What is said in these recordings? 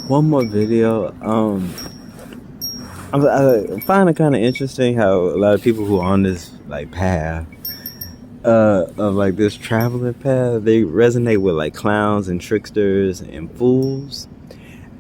One more video. I find it kind of interesting how a lot of people who are on this like path, of like this traveling path, they resonate with like clowns and tricksters and fools.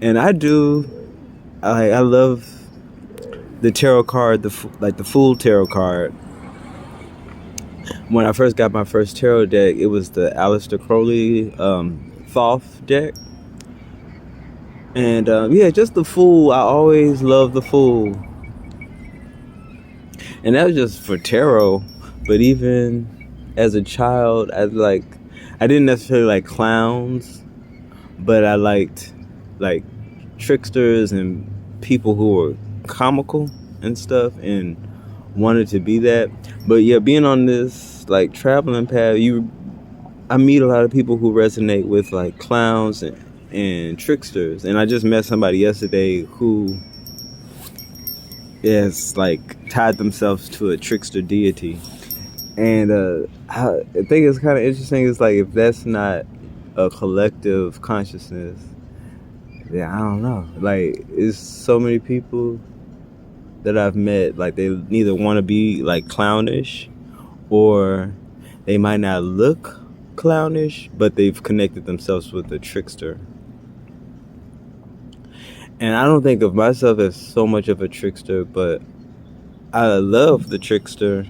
And I do. I love the tarot card, like the Fool tarot card. When I first got my first tarot deck, it was the Aleister Crowley Thoth deck. And yeah, just the Fool. I always love the Fool. And that was just for tarot. But even as a child, I didn't necessarily like clowns, but I liked like tricksters and people who were comical and stuff and wanted to be that. But yeah, being on this like traveling path, I meet a lot of people who resonate with like clowns and tricksters. And I just met somebody yesterday who is like tied themselves to a trickster deity. And I think it's kind of interesting. It's like if that's not a collective consciousness, yeah, I don't know. Like, it's so many people that I've met. Like, they neither want to be like clownish, or they might not look clownish, but they've connected themselves with a trickster. And I don't think of myself as so much of a trickster, but I love the trickster.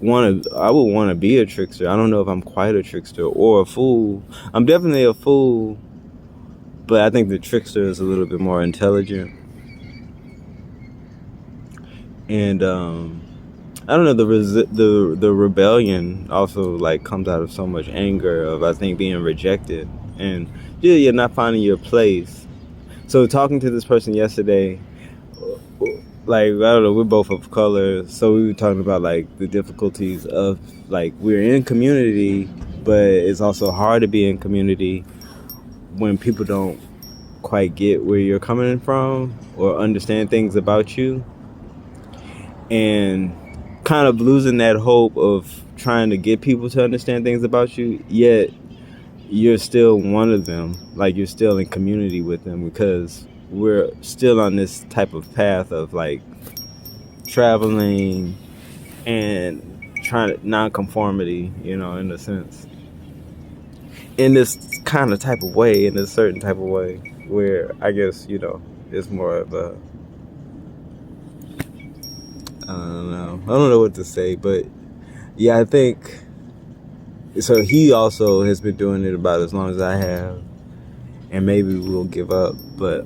I would want to be a trickster. I don't know if I'm quite a trickster or a fool. I'm definitely a fool, but I think the trickster is a little bit more intelligent. And I don't know, the rebellion also like comes out of so much anger of, I think, being rejected and yeah, you're not finding your place. So talking to this person yesterday, like, I don't know, we're both of color, so we were talking about like the difficulties of like, we're in community, but it's also hard to be in community when people don't quite get where you're coming from or understand things about you, and kind of losing that hope of trying to get people to understand things about you, yet you're still one of them, like you're still in community with them, because we're still on this type of path of like traveling and trying to non-conformity, in a sense, in this kind of type of way, in a certain type of way, where I guess it's more of a, I don't know what to say, but yeah, I think so. He also has been doing it about as long as I have, and maybe we'll give up, but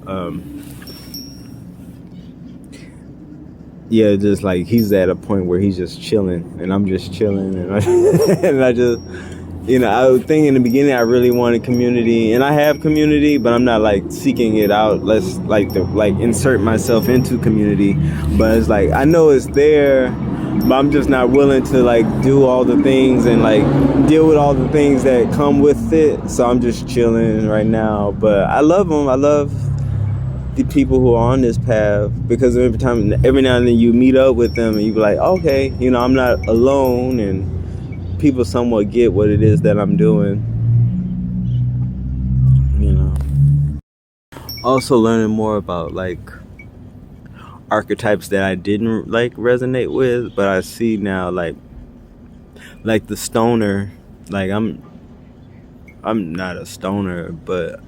yeah, just like he's at a point where he's just chilling and I'm just chilling, and I just, I would think in the beginning I really wanted community, and I have community, but I'm not like seeking it out. Let's like insert myself into community, but it's like I know it's there, but I'm just not willing to like do all the things and like deal with all the things that come with it. So I'm just chilling right now, but I love them. I love the people who are on this path, because every now and then you meet up with them and you be like, okay, I'm not alone, and people somewhat get what it is that I'm doing. Also learning more about like archetypes that I didn't like resonate with, but I see now, like the stoner. Like I'm not a stoner, but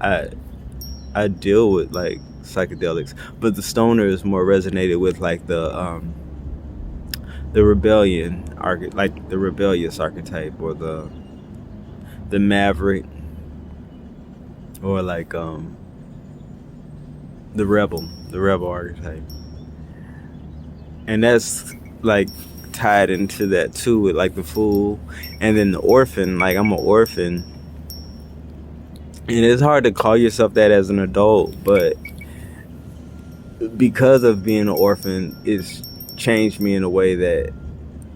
I deal with like psychedelics, but the stoner is more resonated with like the rebellion like the rebellious archetype, or the maverick, or like the rebel archetype, and that's like tied into that too with like the fool, and then the orphan. Like I'm an orphan, and it's hard to call yourself that as an adult, but because of being an orphan, it's changed me in a way that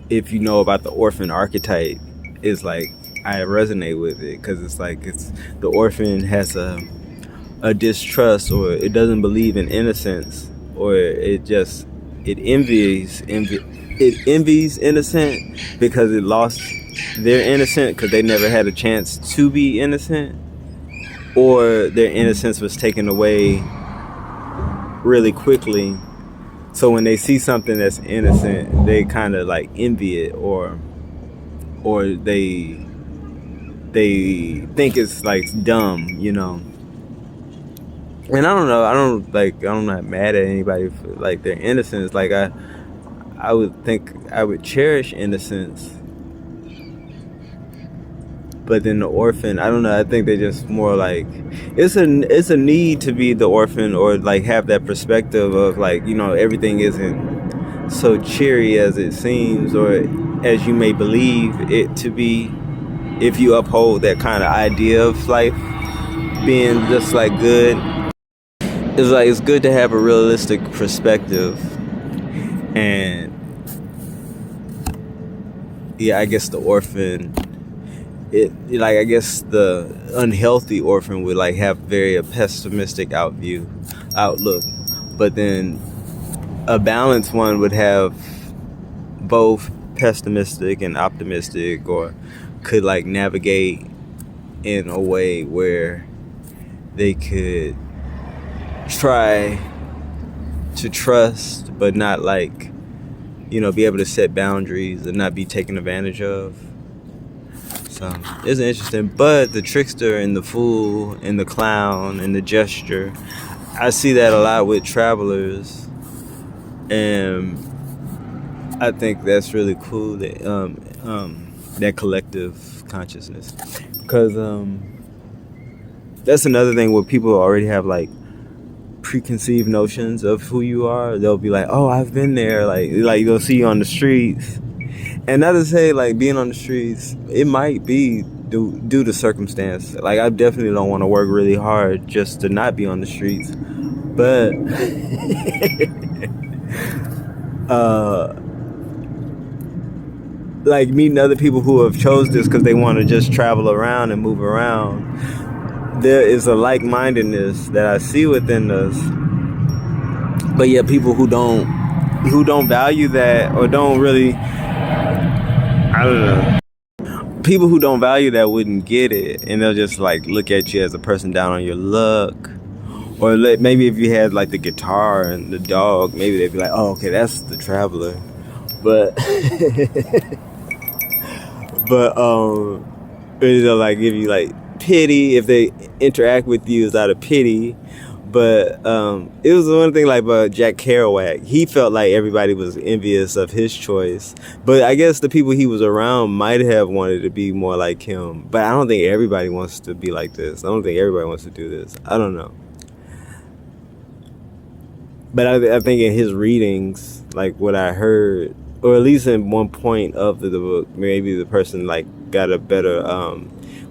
if you know about the orphan archetype, it's like I resonate with it, because it's like the orphan has a distrust, or it doesn't believe in innocence, or it envies innocent because it lost their innocent, because they never had a chance to be innocent. or their innocence was taken away really quickly. So when they see something that's innocent, they kind of like envy it, or they think it's like dumb, you know. And I don't know. I'm not mad at anybody for like their innocence. Like I would think I would cherish innocence. But then the orphan, I don't know. I think they just more like it's a need to be the orphan, or like have that perspective of like, you know, everything isn't so cheery as it seems, or as you may believe it to be, if you uphold that kind of idea of life being just like good. It's like it's good to have a realistic perspective. And yeah, I guess the orphan, it like I guess the unhealthy orphan would like have very a pessimistic outlook, but then a balanced one would have both pessimistic and optimistic, or could like navigate in a way where they could try to trust but not like, you know, be able to set boundaries and not be taken advantage of. So it's interesting. But the trickster and the fool and the clown and the gesture, I see that a lot with travelers, and I think that's really cool, that that collective consciousness, because that's another thing where people already have like preconceived notions of who you are. They'll be like, oh, I've been there, like they'll see you on the streets. And not to say like being on the streets, it might be due to circumstance. Like I definitely don't want to work really hard just to not be on the streets, but like meeting other people who have chose this because they want to just travel around and move around, there is a like-mindedness that I see within us. But yet people who don't value that, or don't really, I don't know, people who don't value that wouldn't get it, and they'll just like look at you as a person down on your luck. Or maybe if you had like the guitar and the dog, maybe they'd be like, oh, okay, that's the traveler. But they'll like give you like pity if they interact with you, is out of pity. But it was one thing like about Jack Kerouac. He felt like everybody was envious of his choice, but I guess the people he was around might have wanted to be more like him. But I don't think everybody wants to be like this. I don't think everybody wants to do this. I don't know. But I think in his readings, like what I heard, or at least in one point of the book, maybe the person like got a better,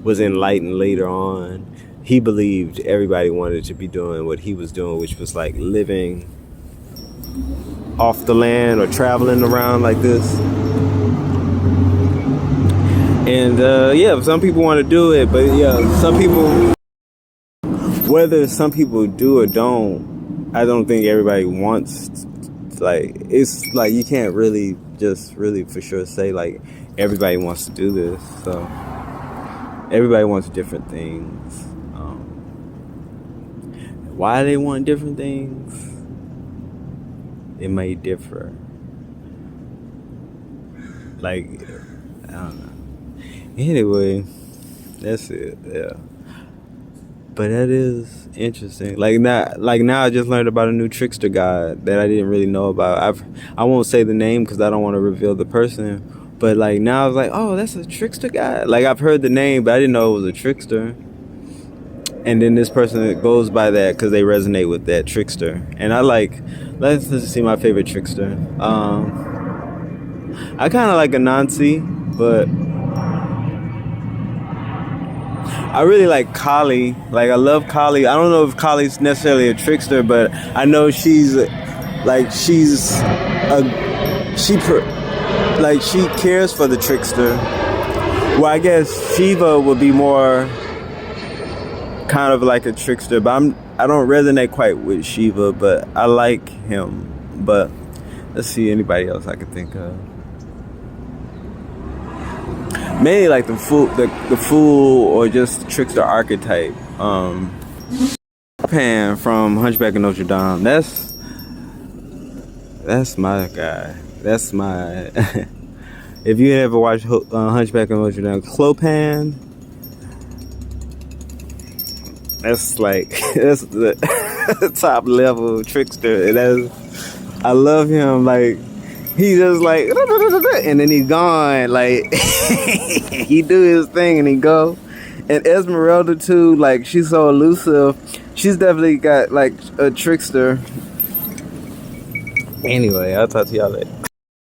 was enlightened later on. He believed everybody wanted to be doing what he was doing, which was like living off the land or traveling around like this. And yeah, some people want to do it, but yeah, some people, whether some people do or don't, I don't think everybody wants, like, it's like you can't really just really for sure say like everybody wants to do this. So everybody wants different things. Why they want different things, it may differ. Like, I don't know. Anyway, that's it. Yeah. But that is interesting. Like now I just learned about a new trickster god that I didn't really know about. I won't say the name because I don't want to reveal the person. But like now I was like, oh, that's a trickster god. Like I've heard the name, but I didn't know it was a trickster. And then this person goes by that because they resonate with that trickster. And I like, let's see my favorite trickster. I kind of like Anansi, but I really like Kali. Like I love Kali. I don't know if Kali's necessarily a trickster, but I know she cares for the trickster. Well, I guess Shiva would be more kind of like a trickster, but I don't resonate quite with Shiva, but I like him. But let's see anybody else I could think of. Mainly like the fool or just trickster archetype. Pan from Hunchback of Notre Dame. That's my guy. That's my. If you ever watched Hunchback of Notre Dame, Clopan. That's like that's the top level trickster. And I love him. Like he just like and then he gone. Like he do his thing and he go. And Esmeralda too. Like she's so elusive. She's definitely got like a trickster. Anyway, I'll talk to y'all later.